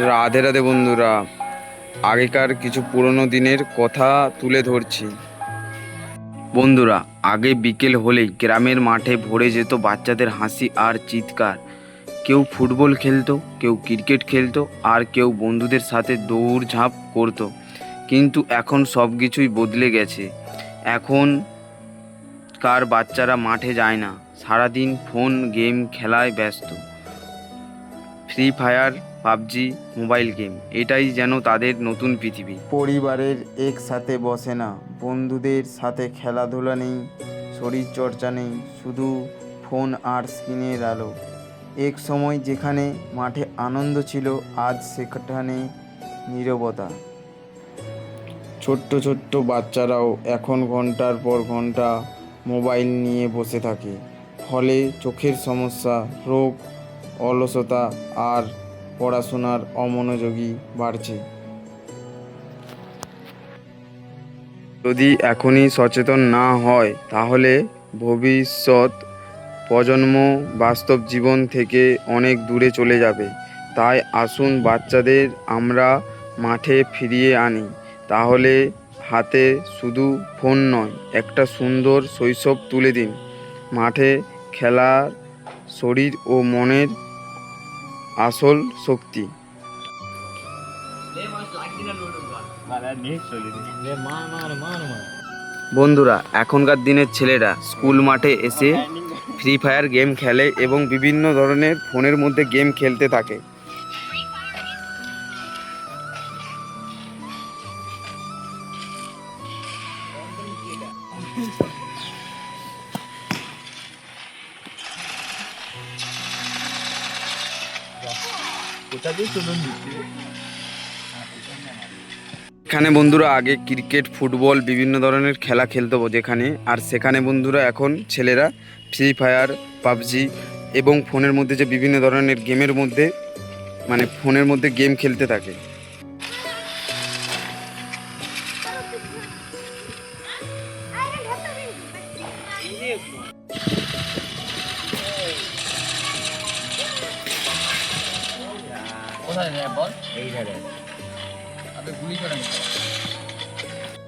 রাধে রাধে বন্ধুরা, আগেকার কিছু পুরনো দিনের কথা তুলে ধরছি। বন্ধুরা, আগে বিকেল হলেই গ্রামের মাঠে ভরে যেত বাচ্চাদের হাসি আর চিৎকার। কেউ ফুটবল খেলতো, কেউ ক্রিকেট খেলতো, আর কেউ বন্ধুদের সাথে দৌড়ঝাঁপ করতো। কিন্তু এখন সব কিছুই বদলে গেছে। এখনকার বাচ্চারা মাঠে যায় না, সারাদিন ফোন গেম খেলায় ব্যস্ত। Free fire, PUBG, mobile game, এটাই যেন তাদের নতুন পৃথিবী। পরিবারের একসাথে বসে না, বন্ধুদের সাথে খেলাধুলা নেই, শরীরচর্চা নেই, শুধু ফোন আর স্ক্রিনের আলো। এক সময় যেখানে মাঠে আনন্দ ছিল, আজ সেখানে নীরবতা। ছোট্ট ছোট্ট বাচ্চারাও এখন ঘন্টার পর ঘন্টা মোবাইল নিয়ে বসে থাকে। ফলে চোখের সমস্যা, রোগ, অলসতা আর পড়াশোনার অমনোযোগী বাড়ছে। যদি এখনই সচেতন না হয় তাহলে ভবিষ্যৎ প্রজন্ম বাস্তব জীবন থেকে অনেক দূরে চলে যাবে। তাই আসুন বাচ্চাদের আমরা মাঠে ফিরিয়ে আনি। তাহলে হাতে শুধু ফোন নয়, একটা সুন্দর শৈশব তুলে দিন। মাঠে খেলার শরীর ও মনের আসল শক্তি। বন্ধুরা, এখনকার দিনের ছেলেরা স্কুল মাঠে এসে ফ্রি ফায়ার গেম খেলে এবং বিভিন্ন ধরনের ফোনের মধ্যে গেম খেলতে থাকে। এখানে বন্ধুরা আগে ক্রিকেট, ফুটবল, বিভিন্ন ধরনের খেলা খেলতো যেখানে, আর সেখানে বন্ধুরা এখন ছেলেরা ফ্রি ফায়ার, পাবজি এবং ফোনের মধ্যে যে বিভিন্ন ধরনের গেমের মধ্যে, মানে ফোনের মধ্যে গেম খেলতে থাকে।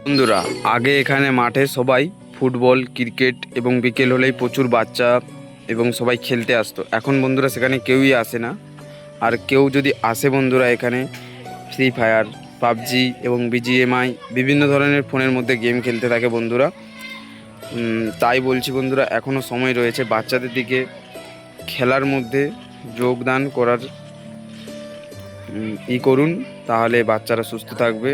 বন্ধুরা, আগে এখানে মাঠে সবাই ফুটবল, ক্রিকেট এবং বিকেল হলেই প্রচুর বাচ্চা এবং সবাই খেলতে আসতো। এখন বন্ধুরা সেখানে কেউই আসে না। আর কেউ যদি আসে বন্ধুরা, এখানে ফ্রি ফায়ার, পাবজি এবং বিজিএমআই বিভিন্ন ধরনের ফোনের মধ্যে গেম খেলতে থাকে বন্ধুরা। তাই বলছি বন্ধুরা, এখনও সময় রয়েছে বাচ্চাদের দিকে খেলার মধ্যে যোগদান করার। করুন, তাহলে বাচ্চারা সুস্থ থাকবে।